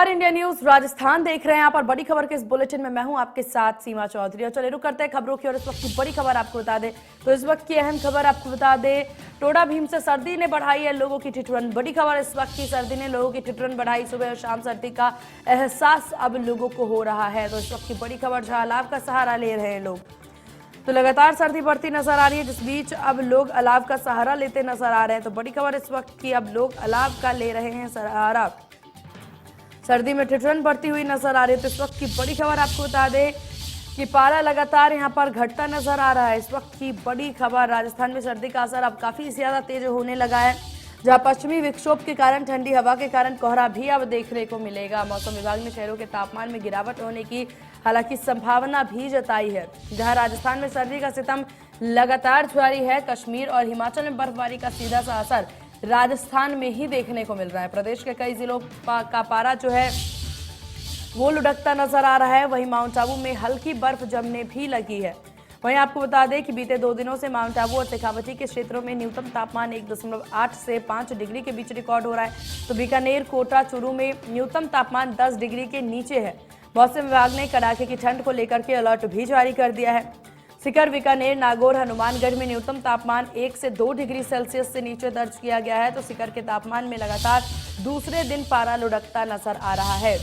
नमस्कार, India news Rajasthan देख रहे हैं। यहाँ पर बड़ी खबर के इस बुलेटिन में मैं हूं आपके साथ सीमा चौधरी। और चलिए रुक करते हैं खबरों की और इस वक्त की बड़ी खबर आपको बता दें तो इस वक्त की अहम खबर आपको बता दें, टोडा भीम से सर्दी ने बढ़ाई है लोगों की ठिठुरन। बड़ी खबर इस वक्त की, सर्दी ने लोगों की ठिठुरन बढ़ाई। सुबह और शाम सर्दी का एहसास अब लोगों को हो रहा है। तो इस वक्त की बड़ी खबर, जहां अलाव का सहारा ले रहे हैं लोग, तो लगातार सर्दी बढ़ती नजर आ रही है, जिस बीच अब लोग अलाव का सहारा लेते नजर आ रहे हैं। तो बड़ी खबर इस वक्त की, अब लोग अलाव का ले रहे हैं सहारा। सर्दी में ठिठुरन बढ़ती हुई नजर आ रही है। तो इस वक्त की बड़ी खबर आपको बता दें कि पारा लगातार यहां पर घटता नजर आ रहा है। इस वक्त की बड़ी खबर, राजस्थान में सर्दी का असर अब काफी ज्यादा तेज होने लगा है, जहां पश्चिमी विक्षोभ के कारण ठंडी हवा के कारण कोहरा भी अब देखने को मिलेगा। मौसम विभाग ने शहरों के तापमान में गिरावट होने की हालांकि संभावना भी जताई है। जहां राजस्थान में सर्दी का सितम लगातार जारी है, कश्मीर और हिमाचल में बर्फबारी का सीधा सा असर राजस्थान में ही देखने को मिल रहा है। प्रदेश के कई जिलों का पारा जो है वो लुढ़कता नजर आ रहा है। वहीं माउंट आबू में हल्की बर्फ जमने भी लगी है। वहीं आपको बता दें कि बीते 2 दिनों से माउंट आबू और शेखावटी के क्षेत्रों में न्यूनतम तापमान 1.8 से 5 डिग्री के बीच रिकॉर्ड हो रहा है। तो बीकानेर, कोटा, चूरू में न्यूनतम तापमान 10 डिग्री के नीचे है। मौसम विभाग ने कड़ाके की ठंड को लेकर के अलर्ट भी जारी कर दिया है। सीकर, बीकानेर, नागौर, हनुमानगढ़ में न्यूनतम तापमान 1 से 2 डिग्री सेल्सियस से नीचे दर्ज किया गया है। तो सीकर के तापमान में लगातार दूसरे दिन पारा लुढ़कता नजर आ रहा है।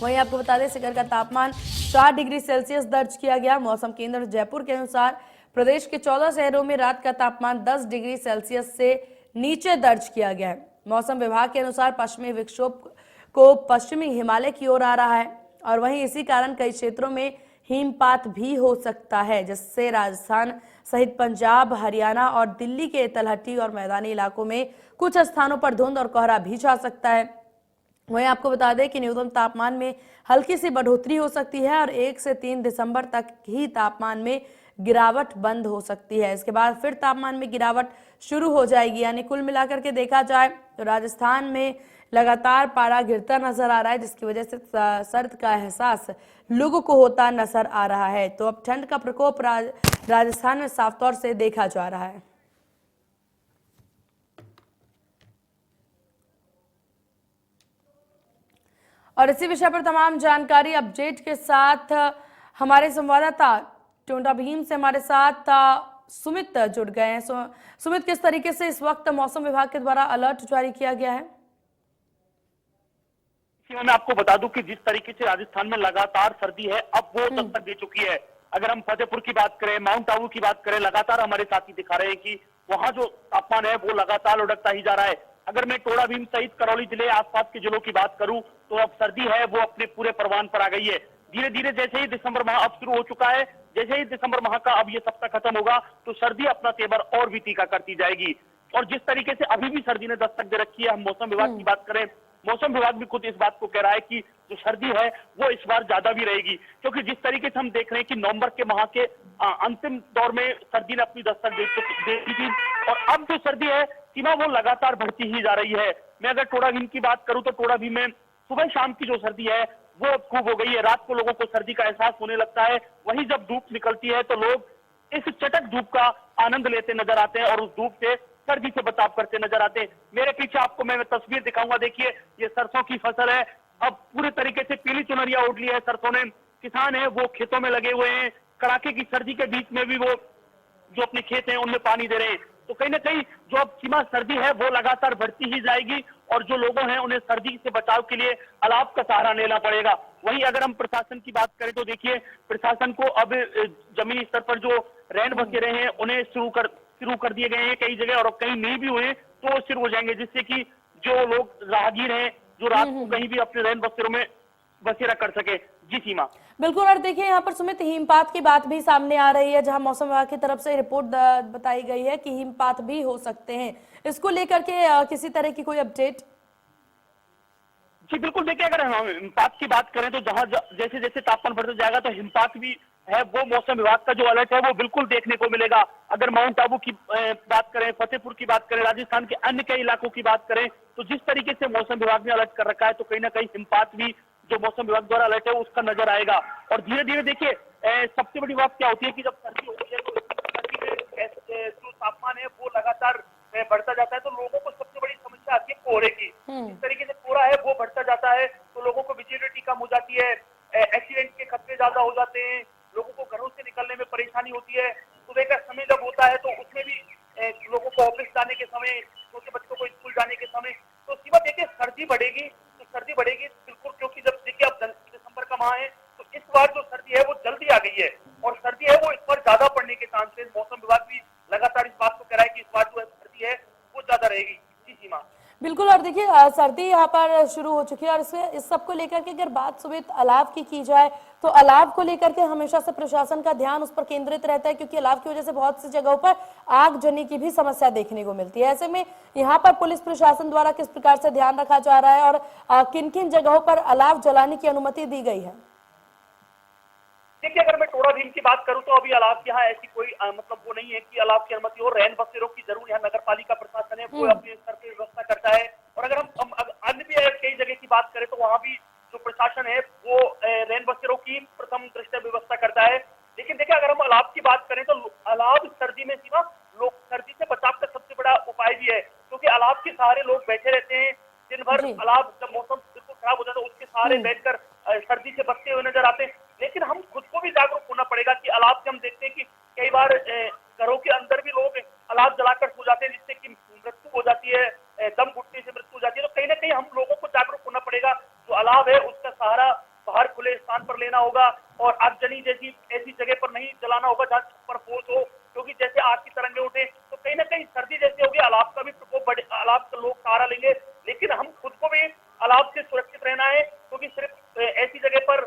वहीं आपको बता दें, सीकर का तापमान 4 डिग्री सेल्सियस दर्ज किया गया। मौसम केंद्र जयपुर के अनुसार प्रदेश के 14 शहरों में रात का तापमान 10 डिग्री सेल्सियस से नीचे दर्ज किया गया है। मौसम विभाग के अनुसार पश्चिमी विक्षोभ को पश्चिमी हिमालय की ओर आ रहा है और वहीं इसी कारण कई क्षेत्रों में हिमपात भी हो सकता है, जिससे राजस्थान सहित पंजाब, हरियाणा और दिल्ली के तलहटी और मैदानी इलाकों में कुछ स्थानों पर धुंध और कोहरा भी छा सकता है। वहीं आपको बता दें कि न्यूनतम तापमान में हल्की सी बढ़ोतरी हो सकती है और 1 से 3 दिसंबर तक ही तापमान में गिरावट बंद हो सकती है। इसके बाद फिर तापमान में गिरावट शुरू हो जाएगी। यानी कुल मिलाकर के देखा जाए तो राजस्थान में लगातार पारा गिरता नजर आ रहा है, जिसकी वजह से सर्द का एहसास लोगों को होता नजर आ रहा है। तो अब ठंड का प्रकोप राजस्थान में साफ तौर से देखा जा रहा है। और इसी विषय पर तमाम जानकारी अपडेट के साथ हमारे संवाददाता टोडा भीम से हमारे साथ सुमित जुड़ गए हैं। सुमित, किस तरीके से इस वक्त मौसम विभाग के द्वारा अलर्ट जारी किया गया है? मैं आपको बता दूं कि जिस तरीके से राजस्थान में लगातार सर्दी है, अब वो दस्तक दे चुकी है। अगर हम फतेहपुर की बात करें, माउंट आबू की बात करें, लगातार हमारे साथी दिखा रहे हैं कि वहां जो तापमान है वो लगातार लुढ़कता ही जा रहा है। अगर मैं टोडा भीम सहित करौली जिले, आसपास के जिलों की बात करूं तो अब सर्दी है वो अपने पूरे परवान पर आ गई है। धीरे धीरे जैसे ही दिसंबर माह अब शुरू हो चुका है, जैसे ही दिसंबर माह का अब ये सप्ताह खत्म होगा तो सर्दी अपना तेवर और भी तीखा करती जाएगी। और जिस तरीके से अभी भी सर्दी ने दस्तक दे रखी है, हम मौसम विभाग की बात करें, मौसम विभाग भी खुद इस बात को कह रहा है कि जो सर्दी है वो इस बार ज्यादा भी रहेगी, क्योंकि जिस तरीके से हम देख रहे हैं कि नवंबर के माह के अंतिम दौर में सर्दी ने अपनी दस्तक दे दी थी और अब जो सर्दी है सीमा वो लगातार बढ़ती ही जा रही है। मैं अगर टोडा भीम की बात करूं तो टोडा भीम में सुबह शाम की जो सर्दी है वो खूब हो गई है। रात को लोगों को सर्दी का एहसास होने लगता है। वहीं जब धूप निकलती है तो लोग इस चटक धूप का आनंद लेते नजर आते हैं और उस धूप से, सर्दी से बचाव करते नजर आते हैं। मेरे पीछे आपको मैं तस्वीर दिखाऊंगा, देखिए ये सरसों की फसल है। अब पूरे तरीके से पीली चुनरिया उड़ ली है सरसों ने। किसान है वो खेतों में लगे हुए हैं, कड़ाके की सर्दी के बीच में भी वो जो अपने खेत हैं उनमें पानी दे रहे हैं। तो कहीं ना कहीं जो अब सीमा सर्दी है वो लगातार बढ़ती ही जाएगी और जो लोगों हैं उन्हें सर्दी से बचाव के लिए अलाव का सहारा लेना पड़ेगा। वहीं अगर हम प्रशासन की बात करें तो देखिए प्रशासन को अब जमीनी स्तर पर जो रैन बसेरे हैं उन्हें शुरू कर दिए गए हैं कई जगह, और कहीं नहीं भी हुए तो वो शुरू हो जाएंगे, जिससे कि जो लोग राहगीर हैं जो रात को कहीं भी अपने रैन बसेरों में बसेरा कर सके। जी सीमा, बिल्कुल। और देखिए यहाँ पर सुमित, हिमपात की बात भी सामने आ रही है, जहां मौसम विभाग की तरफ से रिपोर्ट बताई गई है कि हिमपात भी हो सकते हैं। इसको लेकर के किसी तरह की कोई अपडेट? जी बिल्कुल, देखिए अगर हम हिमपात की बात करें तो जहां जैसे जैसे तापमान बढ़ता जाएगा तो हिमपात भी है वो मौसम विभाग का जो अलर्ट है वो बिल्कुल देखने को मिलेगा। अगर माउंट आबू की बात करें, फतेहपुर की बात करें, राजस्थान के अन्य कई इलाकों की बात करें तो जिस तरीके से मौसम विभाग ने अलर्ट कर रखा है तो कहीं ना कहीं हिमपात भी जो मौसम विभाग द्वारा अलर्ट है उसका नजर आएगा। और धीरे धीरे देखिए सबसे बड़ी बात क्या होती है कि जब सर्दी होती है तो सर्दी में जो तापमान है वो लगातार बढ़ता जाता है, तो लोगों को सबसे बड़ी समस्या समस्या आती है कोहरे की। इस तरीके से कोहरा है वो बढ़ता जाता है तो लोगों को विजिबिलिटी कम हो जाती है, एक्सीडेंट के खतरे ज्यादा हो जाते हैं, लोगों को घरों से निकलने में परेशानी होती है। सुबह का समय जब होता है तो उसमें भी लोगों को ऑफिस जाने के समय, छोटे बच्चों को स्कूल जाने के समय, तो सीमा देखिए सर्दी बढ़ेगी तो सर्दी बढ़ेगी बिल्कुल, क्योंकि जब देखिए अब दिसंबर का माह है तो इस बार जो सर्दी है वो जल्दी आ गई है और सर्दी है वो इस बार ज्यादा पड़ने के चांसेस, मौसम विभाग भी लगातार इस बात को कह रहा है कि इस बार जो है सर्दी है वो ज्यादा रहेगी। जी सीमा। बिल्कुल। और देखिए सर्दी यहाँ पर शुरू हो चुकी है और इस सब को लेकर के अगर बात सुमित अलाव की जाए तो अलाव को लेकर के हमेशा से प्रशासन का ध्यान उस पर केंद्रित रहता है, क्योंकि अलाव की वजह से बहुत सी जगहों पर आगजनी की भी समस्या देखने को मिलती है। ऐसे में यहाँ पर पुलिस प्रशासन द्वारा किस प्रकार से ध्यान रखा जा रहा है और किन किन जगहों पर अलाव जलाने की अनुमति दी गई है? देखिए अगर मैं टोडा भीम की बात करूं तो अभी अलाव की यहाँ ऐसी कोई मतलब वो नहीं है कि अलाव की अनुमति हो। रैन बसेरों की जरूर यहाँ नगर पालिका प्रशासन है वो अपने स्तर पर व्यवस्था करता है, और अगर हम अन्य भी कई जगह की बात करें तो वहाँ भी जो प्रशासन है वो रैन बसेरों की प्रथम दृष्टया व्यवस्था करता है। लेकिन देखिए अगर हम अलाव की बात करें तो अलाव सर्दी में सीमा लोग सर्दी से बचाव का सबसे बड़ा उपाय भी है, क्योंकि अलाव के सहारे लोग बैठे रहते हैं दिन भर। अलाव जब मौसम बिल्कुल खराब हो जाता है उसके सहारे बैठकर सर्दी से बचते हुए नजर आते हैं। लेकिन हम खुद को भी जागरूक होना पड़ेगा कि अलाव से हम देखते हैं कि कई बार घरों के अंदर भी लोग अलाव जलाकर सो जाते हैं जिससे कि मृत्यु हो जाती है, दम घुटने से मृत्यु हो जाती है। तो कहीं ना कहीं हम लोगों को जागरूक होना पड़ेगा, जो अलाव है उसका सहारा बाहर खुले स्थान पर लेना होगा और आगजनी जैसी ऐसी जगह पर नहीं जलाना होगा जहाँ पर फोर्स हो, क्योंकि जैसे आग की तरंगे उठे तो कहीं ना कहीं सर्दी जैसी होगी, अलाव का भी प्रकोप बढ़े, अलाव का लोग सहारा लेंगे। लेकिन हम खुद को भी अलाव से सुरक्षित रहना है, क्योंकि सिर्फ ऐसी जगह पर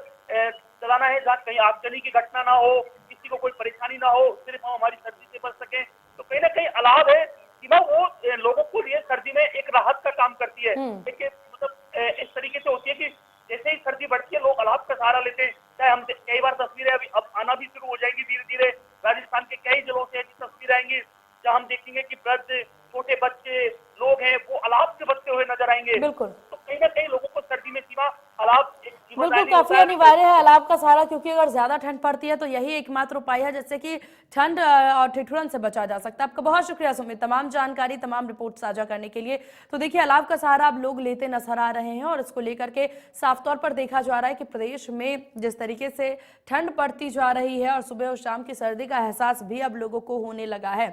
चलाना है जहाँ कहीं आगजनी की घटना ना हो, किसी को कोई परेशानी ना हो, सिर्फ हम हमारी सर्दी से बच सकें। तो कहीं ना कहीं अलाव है सीमा वो लोगों को लिए सर्दी में एक राहत का काम करती है। देखिए मतलब इस तरीके से होती है कि जैसे ही सर्दी बढ़ती है लोग अलाव का सहारा लेते हैं। चाहे हम कई बार तस्वीरें अभी अब आना भी शुरू हो जाएंगी धीरे धीरे, राजस्थान के कई जिलों से ऐसी तस्वीरें आएंगी जहाँ हम देखेंगे कि वृद्ध, छोटे बच्चे लोग हैं वो अलाव से बचते हुए नजर आएंगे। बिल्कुल। तो कहीं ना कहीं लोगों को सर्दी में सीमा अलाव बिल्कुल काफी अनिवार्य है अलाव का सहारा, क्योंकि अगर ज्यादा ठंड पड़ती है तो यही एकमात्र उपाय है जिससे कि ठंड और ठिठुरन से बचा जा सकता है। आपका बहुत शुक्रिया सुमित, तमाम जानकारी तमाम रिपोर्ट साझा करने के लिए। तो देखिए अलाव का सहारा अब लोग लेते नजर आ रहे हैं और इसको लेकर के साफ तौर पर देखा जा रहा है कि प्रदेश में जिस तरीके से ठंड पड़ती जा रही है और सुबह और शाम की सर्दी का एहसास भी अब लोगों को होने लगा है,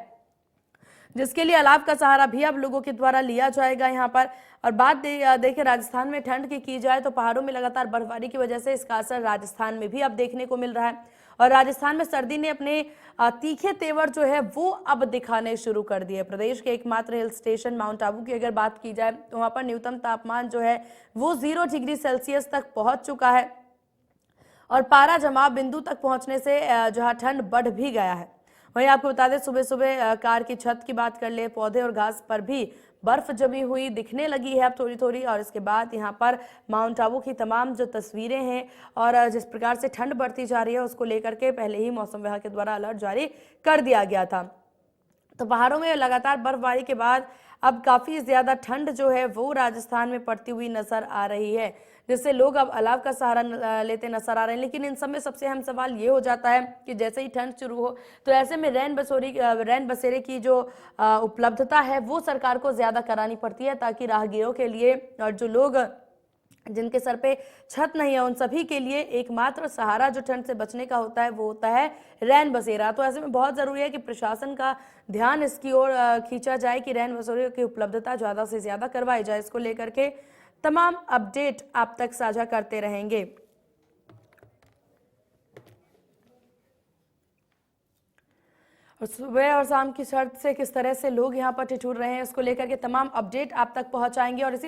जिसके लिए अलाव का सहारा भी अब लोगों के द्वारा लिया जाएगा यहाँ पर। और बात देखिए राजस्थान में ठंड की जाए तो पहाड़ों में लगातार बर्फबारी की वजह से इसका असर राजस्थान में भी अब देखने को मिल रहा है और राजस्थान में सर्दी ने अपने तीखे तेवर जो है वो अब दिखाने शुरू कर दिए। प्रदेश के एकमात्र हिल स्टेशन माउंट आबू की अगर बात की जाए तो वहां पर न्यूनतम तापमान जो है वो 0 डिग्री सेल्सियस तक पहुंच चुका है और पारा जमाव बिंदु तक पहुंचने से जहां ठंड बढ़ भी गया है। वहीं आपको बता दें सुबह सुबह कार की छत की बात कर ले, पौधे और घास पर भी बर्फ जमी हुई दिखने लगी है अब थोड़ी थोड़ी। और इसके बाद यहाँ पर माउंट आबू की तमाम जो तस्वीरें हैं और जिस प्रकार से ठंड बढ़ती जा रही है उसको लेकर के पहले ही मौसम विभाग के द्वारा अलर्ट जारी कर दिया गया था। तो पहाड़ों में लगातार बर्फबारी के बाद अब काफी ज्यादा ठंड जो है वो राजस्थान में पड़ती हुई नजर आ रही है, जिससे लोग अब अलाव का सहारा लेते नजर आ रहे हैं। लेकिन इन सब में सबसे अहम सवाल ये हो जाता है कि जैसे ही ठंड शुरू हो तो ऐसे में रैन बसेरे की जो उपलब्धता है वो सरकार को ज्यादा करानी पड़ती है, ताकि राहगीरों के लिए और जो लोग जिनके सर पे छत नहीं है उन सभी के लिए एकमात्र सहारा जो ठंड से बचने का होता है वो होता है रैन बसेरा। तो ऐसे में बहुत जरूरी है कि प्रशासन का ध्यान इसकी ओर खींचा जाए कि रैन बसेरों की उपलब्धता ज्यादा से ज्यादा करवाई जाए। इसको लेकर के तमाम अपडेट आप तक साझा करते रहेंगे। और सुबह और शाम की सर्द से किस तरह से लोग यहाँ पर ठिठुर रहे हैं इसको लेकर के तमाम अपडेट आप तक पहुंचाएंगे और इसी